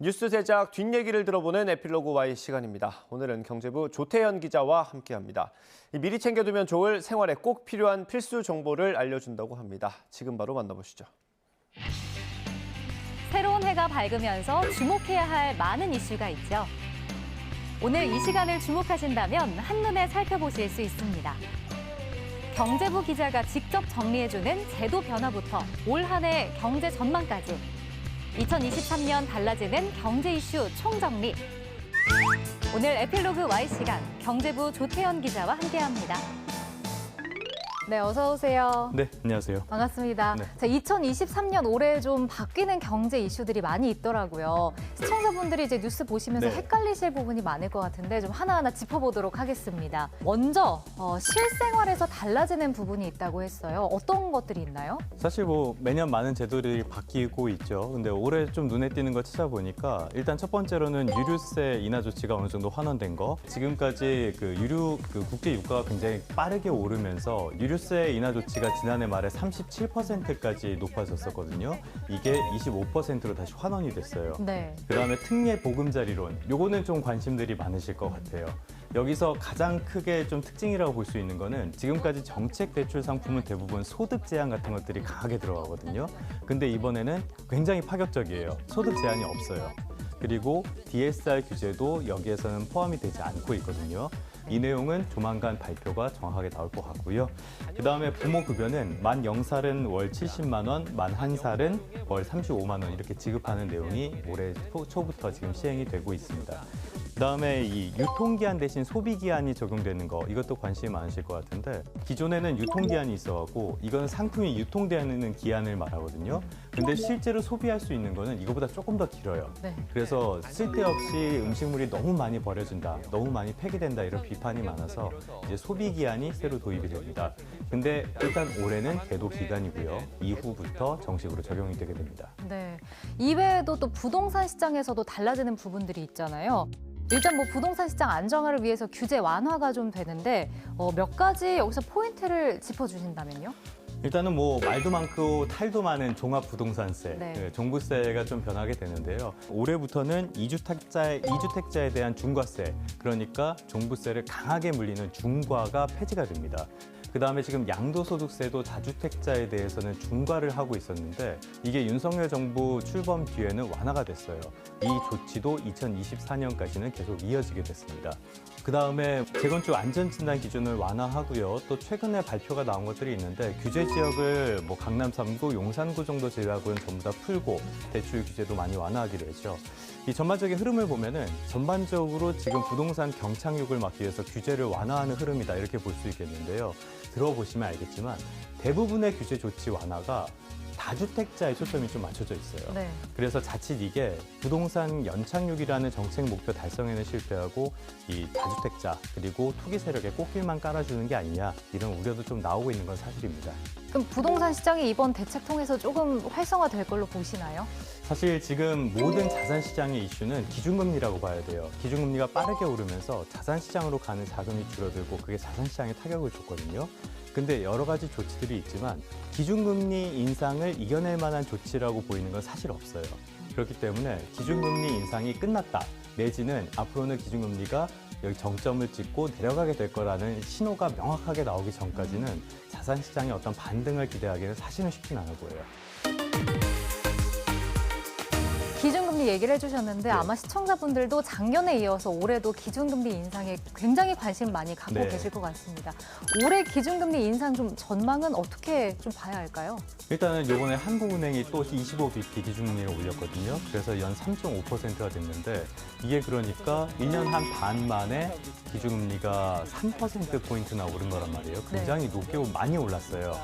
뉴스 제작 뒷얘기를 들어보는 에필로그 Y 시간입니다. 오늘은 경제부 조태현 기자와 함께합니다. 미리 챙겨두면 좋을 생활에 꼭 필요한 필수 정보를 알려준다고 합니다. 지금 바로 만나보시죠. 새로운 해가 밝으면서 주목해야 할 많은 이슈가 있죠. 오늘 이 시간을 주목하신다면 한눈에 살펴보실 수 있습니다. 경제부 기자가 직접 정리해주는 제도 변화부터 올 한 해 경제 전망까지 2023년 달라지는 경제 이슈 총정리. 오늘 에필로그 Y 시간 경제부 조태현 기자와 함께합니다. 네, 어서 오세요. 네, 안녕하세요. 반갑습니다. 네. 자, 2023년 올해 좀 바뀌는 경제 이슈들이 많이 있더라고요. 시청자분들이 이제 뉴스 보시면서 네. 헷갈리실 부분이 많을 것 같은데 좀 하나하나 짚어보도록 하겠습니다. 먼저 실생활에서 달라지는 부분이 있다고 했어요. 어떤 것들이 있나요? 사실 매년 많은 제도들이 바뀌고 있죠. 근데 올해 좀 눈에 띄는 거 찾아보니까 일단 첫 번째로는 유류세 인하 조치가 어느 정도 환원된 거. 지금까지 국제 유가가 굉장히 빠르게 오르면서 유류세 인하 조치가 지난해 말에 37%까지 높아졌었거든요. 이게 25%로 다시 환원이 됐어요. 네. 그다음에 특례 보금자리론, 요거는 좀 관심들이 많으실 것 같아요. 여기서 가장 크게 좀 특징이라고 볼 수 있는 거는 지금까지 정책 대출 상품은 대부분 소득 제한 같은 것들이 강하게 들어가거든요. 근데 이번에는 굉장히 파격적이에요. 소득 제한이 없어요. 그리고 DSR 규제도 여기에서는 포함이 되지 않고 있거든요. 이 내용은 조만간 발표가 정확하게 나올 것 같고요. 그다음에 부모급여는 만 0살은 월 70만 원, 만 1살은 월 35만 원 이렇게 지급하는 내용이 올해 초부터 지금 시행이 되고 있습니다. 그다음에 이 유통기한 대신 소비기한이 적용되는 거, 이것도 관심이 많으실 것 같은데, 기존에는 유통기한이 있어갖고 이건 상품이 유통되는 기한을 말하거든요. 근데 실제로 소비할 수 있는 거는 이거보다 조금 더 길어요. 네. 그래서 쓸데없이 음식물이 너무 많이 버려진다, 너무 많이 폐기된다 이런 비판이 많아서 이제 소비기한이 새로 도입이 됩니다. 근데 일단 올해는 계도 기간이고요. 이후부터 정식으로 적용이 되게 됩니다. 네. 이외에도 또 부동산 시장에서도 달라지는 부분들이 있잖아요. 일단 부동산 시장 안정화를 위해서 규제 완화가 좀 되는데 몇 가지 여기서 포인트를 짚어주신다면요? 일단은 말도 많고 탈도 많은 종합부동산세, 네. 종부세가 좀 변하게 되는데요. 올해부터는 이주택자에 대한 중과세, 그러니까 종부세를 강하게 물리는 중과가 폐지가 됩니다. 그다음에 지금 양도소득세도 다주택자에 대해서는 중과를 하고 있었는데 이게 윤석열 정부 출범 뒤에는 완화가 됐어요. 이 조치도 2024년까지는 계속 이어지게 됐습니다. 그다음에 재건축 안전진단 기준을 완화하고요. 또 최근에 발표가 나온 것들이 있는데 규제 지역을 강남 3구, 용산구 정도 제외하고는 전부 다 풀고 대출 규제도 많이 완화하기로 했죠. 이 전반적인 흐름을 보면은 전반적으로 지금 부동산 경착륙을 막기 위해서 규제를 완화하는 흐름이다 이렇게 볼 수 있겠는데요. 들어보시면 알겠지만 대부분의 규제 조치 완화가 다주택자에 초점이 좀 맞춰져 있어요. 네. 그래서 자칫 이게 부동산 연착륙이라는 정책 목표 달성에는 실패하고 이 다주택자 그리고 투기 세력에 꽃길만 깔아주는 게 아니냐 이런 우려도 좀 나오고 있는 건 사실입니다. 그럼 부동산 시장이 이번 대책 통해서 조금 활성화될 걸로 보시나요? 사실 지금 모든 자산 시장의 이슈는 기준금리라고 봐야 돼요. 기준금리가 빠르게 오르면서 자산 시장으로 가는 자금이 줄어들고 그게 자산 시장에 타격을 줬거든요. 근데 여러 가지 조치들이 있지만 기준금리 인상을 이겨낼 만한 조치라고 보이는 건 사실 없어요. 그렇기 때문에 기준금리 인상이 끝났다. 내지는 앞으로는 기준금리가 여기 정점을 찍고 내려가게 될 거라는 신호가 명확하게 나오기 전까지는 자산 시장의 어떤 반등을 기대하기는 사실은 쉽진 않아 보여요. 기준금리 얘기를 해주셨는데 네. 아마 시청자분들도 작년에 이어서 올해도 기준금리 인상에 굉장히 관심 많이 갖고 네. 계실 것 같습니다. 올해 기준금리 인상 좀 전망은 어떻게 좀 봐야 할까요? 일단은 이번에 한국은행이 또 25bp 기준금리를 올렸거든요. 그래서 연 3.5%가 됐는데 이게 그러니까 1년 한 반 만에 기준금리가 3%포인트나 오른 거란 말이에요. 굉장히 높게 많이 올랐어요.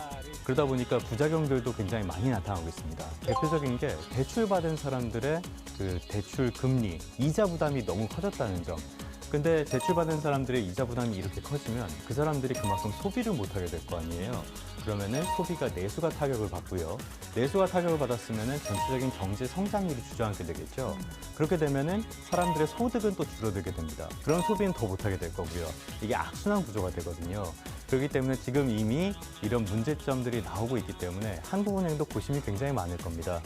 그러다 보니까 부작용들도 굉장히 많이 나타나고 있습니다. 대표적인 게 대출받은 사람들의 그 대출 금리, 이자 부담이 너무 커졌다는 점. 근데 대출받은 사람들의 이자 부담이 이렇게 커지면 그 사람들이 그만큼 소비를 못하게 될 거 아니에요. 그러면은 소비가 내수가 타격을 받고요. 내수가 타격을 받았으면은 전체적인 경제 성장률이 주저앉게 되겠죠. 그렇게 되면은 사람들의 소득은 또 줄어들게 됩니다. 그런 소비는 더 못하게 될 거고요. 이게 악순환 구조가 되거든요. 그렇기 때문에 지금 이미 이런 문제점들이 나오고 있기 때문에 한국은행도 고심이 굉장히 많을 겁니다.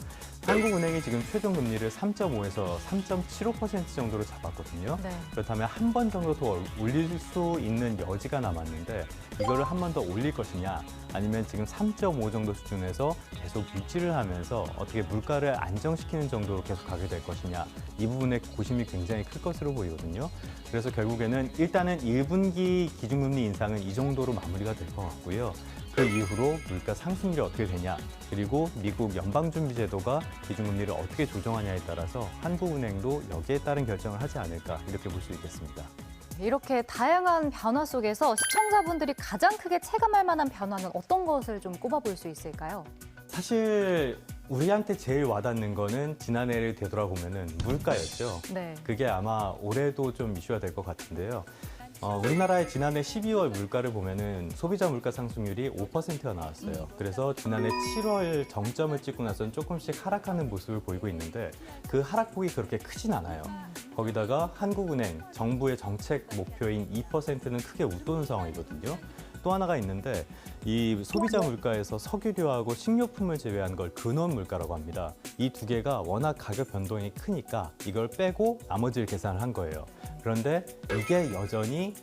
한국은행이 지금 최종 금리를 3.5에서 3.75% 정도로 잡았거든요. 네. 그렇다면 한 번 정도 더 올릴 수 있는 여지가 남았는데 이거를 한 번 더 올릴 것이냐 아니면 지금 3.5 정도 수준에서 계속 유지를 하면서 어떻게 물가를 안정시키는 정도로 계속 가게 될 것이냐 이 부분에 고심이 굉장히 클 것으로 보이거든요. 그래서 결국에는 일단은 1분기 기준금리 인상은 이 정도로 마무리가 될 것 같고요. 그 이후로 물가 상승률이 어떻게 되냐 그리고 미국 연방준비제도가 기준금리를 어떻게 조정하냐에 따라서 한국은행도 여기에 따른 결정을 하지 않을까 이렇게 볼 수 있겠습니다. 이렇게 다양한 변화 속에서 시청자분들이 가장 크게 체감할 만한 변화는 어떤 것을 좀 꼽아볼 수 있을까요? 사실 우리한테 제일 와닿는 거는 지난해를 되돌아보면은 물가였죠. 네. 그게 아마 올해도 좀 이슈가 될 것 같은데요. 우리나라의 지난해 12월 물가를 보면은 소비자 물가 상승률이 5%가 나왔어요. 그래서 지난해 7월 정점을 찍고 나서는 조금씩 하락하는 모습을 보이고 있는데 그 하락폭이 그렇게 크진 않아요. 거기다가 한국은행, 정부의 정책 목표인 2%는 크게 웃도는 상황이거든요. 또 하나가 있는데 이 소비자 물가에서 석유류하고 식료품을 제외한 걸 근원 물가라고 합니다. 이 두 개가 워낙 가격 변동이 크니까 이걸 빼고 나머지를 계산을 한 거예요. 그런데 이게 여전히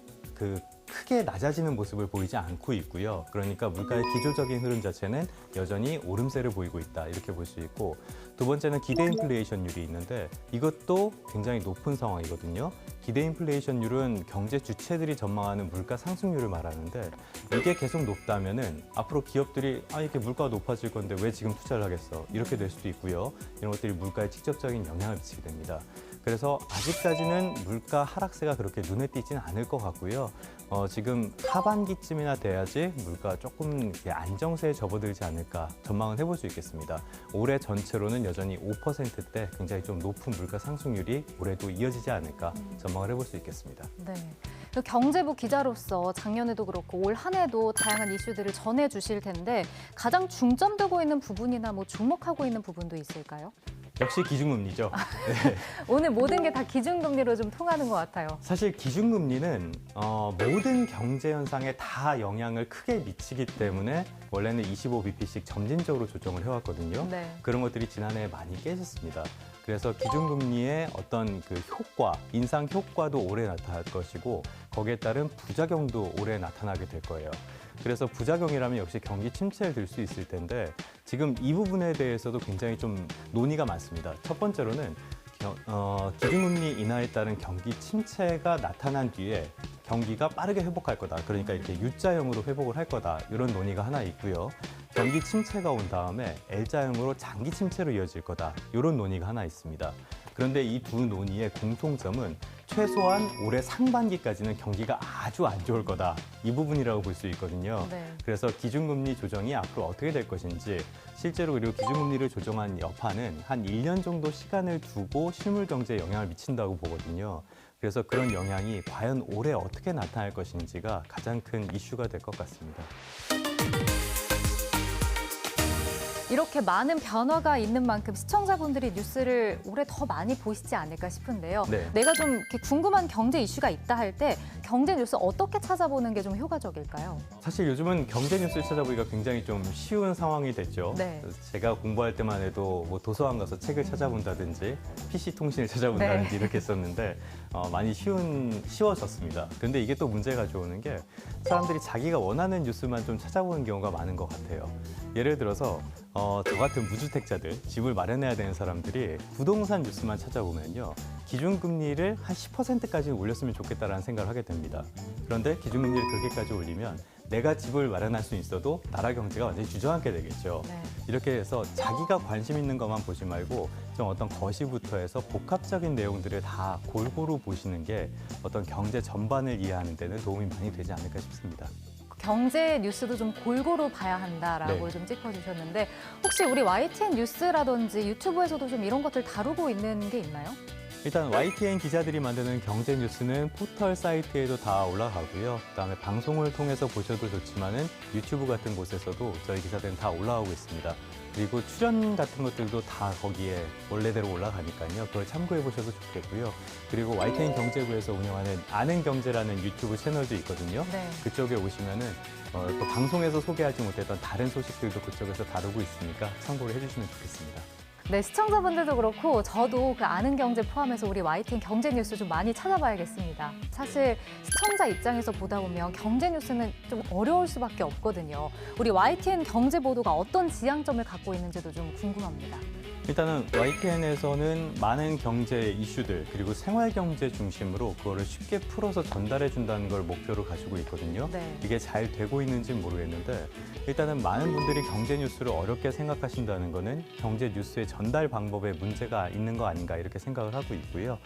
크게 낮아지는 모습을 보이지 않고 있고요. 그러니까 물가의 기조적인 흐름 자체는 여전히 오름세를 보이고 있다 이렇게 볼 수 있고 두 번째는 기대 인플레이션율이 있는데 이것도 굉장히 높은 상황이거든요. 기대 인플레이션율은 경제 주체들이 전망하는 물가 상승률을 말하는데 이게 계속 높다면은 앞으로 기업들이 이렇게 물가가 높아질 건데 왜 지금 투자를 하겠어 이렇게 될 수도 있고요. 이런 것들이 물가에 직접적인 영향을 미치게 됩니다. 그래서 아직까지는 물가 하락세가 그렇게 눈에 띄지는 않을 것 같고요. 지금 하반기쯤이나 돼야지 물가 조금 이렇게 안정세에 접어들지 않을까 전망은 해볼 수 있겠습니다. 올해 전체로는 여전히 5%대 굉장히 좀 높은 물가 상승률이 올해도 이어지지 않을까 전망을 해볼 수 있겠습니다. 네. 그 경제부 기자로서 작년에도 그렇고 올 한 해도 다양한 이슈들을 전해주실 텐데 가장 중점되고 있는 부분이나 뭐 주목하고 있는 부분도 있을까요? 역시 기준금리죠. 네. 오늘 모든 게 다 기준금리로 좀 통하는 것 같아요. 사실 기준금리는 모든 경제 현상에 다 영향을 크게 미치기 때문에 원래는 25bp씩 점진적으로 조정을 해왔거든요. 네. 그런 것들이 지난해에 많이 깨졌습니다. 그래서 기준금리의 어떤 그 효과, 인상 효과도 올해 나타날 것이고 거기에 따른 부작용도 올해 나타나게 될 거예요. 그래서 부작용이라면 역시 경기 침체를 들 수 있을 텐데 지금 이 부분에 대해서도 굉장히 좀 논의가 많습니다. 첫 번째로는 기준금리 인하에 따른 경기 침체가 나타난 뒤에 경기가 빠르게 회복할 거다. 그러니까 이렇게 U자형으로 회복을 할 거다. 이런 논의가 하나 있고요. 경기 침체가 온 다음에 L자형으로 장기 침체로 이어질 거다. 이런 논의가 하나 있습니다. 그런데 이 두 논의의 공통점은 최소한 올해 상반기까지는 경기가 아주 안 좋을 거다. 이 부분이라고 볼 수 있거든요. 네. 그래서 기준금리 조정이 앞으로 어떻게 될 것인지 실제로 그리고 기준금리를 조정한 여파는 한 1년 정도 시간을 두고 실물 경제에 영향을 미친다고 보거든요. 그래서 그런 영향이 과연 올해 어떻게 나타날 것인지가 가장 큰 이슈가 될 것 같습니다. 이렇게 많은 변화가 있는 만큼 시청자분들이 뉴스를 올해 더 많이 보시지 않을까 싶은데요. 네. 내가 좀 이렇게 궁금한 경제 이슈가 있다 할 때 경제 뉴스 어떻게 찾아보는 게 좀 효과적일까요? 사실 요즘은 경제 뉴스를 찾아보기가 굉장히 좀 쉬운 상황이 됐죠. 네. 그래서 제가 공부할 때만 해도 뭐 도서관 가서 책을 찾아본다든지 PC 통신을 찾아본다든지 네. 이렇게 했었는데 많이 쉬워졌습니다. 그런데 이게 또 문제가 가져오는 게 사람들이 자기가 원하는 뉴스만 좀 찾아보는 경우가 많은 것 같아요. 예를 들어서 저 같은 무주택자들, 집을 마련해야 되는 사람들이 부동산 뉴스만 찾아보면요. 기준금리를 한 10%까지 올렸으면 좋겠다라는 생각을 하게 됩니다. 그런데 기준금리를 그렇게까지 올리면 내가 집을 마련할 수 있어도 나라 경제가 완전히 주저앉게 되겠죠. 네. 이렇게 해서 자기가 관심 있는 것만 보지 말고 좀 어떤 거시부터 해서 복합적인 내용들을 다 골고루 보시는 게 어떤 경제 전반을 이해하는 데는 도움이 많이 되지 않을까 싶습니다. 경제 뉴스도 좀 골고루 봐야 한다라고 네. 좀 짚어주셨는데 혹시 우리 YTN 뉴스라든지 유튜브에서도 좀 이런 것들 다루고 있는 게 있나요? 일단 YTN 기자들이 만드는 경제 뉴스는 포털 사이트에도 다 올라가고요. 그다음에 방송을 통해서 보셔도 좋지만은 유튜브 같은 곳에서도 저희 기사들은 다 올라오고 있습니다. 그리고 출연 같은 것들도 다 거기에 원래대로 올라가니까요. 그걸 참고해 보셔도 좋겠고요. 그리고 YTN 경제부에서 운영하는 아는 경제라는 유튜브 채널도 있거든요. 네. 그쪽에 오시면은 또 방송에서 소개하지 못했던 다른 소식들도 그쪽에서 다루고 있으니까 참고를 해주시면 좋겠습니다. 네, 시청자분들도 그렇고 저도 그 아는 경제 포함해서 우리 YTN 경제 뉴스 좀 많이 찾아봐야겠습니다. 사실 시청자 입장에서 보다 보면 경제 뉴스는 좀 어려울 수밖에 없거든요. 우리 YTN 경제 보도가 어떤 지향점을 갖고 있는지도 좀 궁금합니다. 일단은 YTN에서는 많은 경제 이슈들 그리고 생활 경제 중심으로 그거를 쉽게 풀어서 전달해 준다는 걸 목표로 가지고 있거든요. 네. 이게 잘 되고 있는지는 모르겠는데 일단은 많은 분들이 경제 뉴스를 어렵게 생각하신다는 거는 경제 뉴스의 전달 방법에 문제가 있는 거 아닌가 이렇게 생각을 하고 있고요.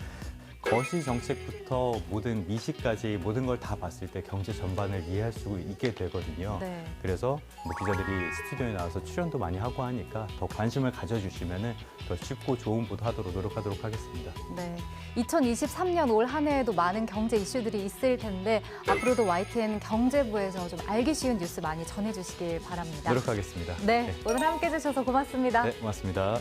거시 정책부터 모든 미시까지 모든 걸 다 봤을 때 경제 전반을 이해할 수 있게 되거든요. 네. 그래서 뭐 기자들이 스튜디오에 나와서 출연도 많이 하고 하니까 더 관심을 가져주시면 더 쉽고 좋은 보도하도록 노력하도록 하겠습니다. 네, 2023년 올 한 해에도 많은 경제 이슈들이 있을 텐데 앞으로도 YTN 경제부에서 좀 알기 쉬운 뉴스 많이 전해주시길 바랍니다. 노력하겠습니다. 네, 오늘 함께해 주셔서 고맙습니다. 네, 고맙습니다.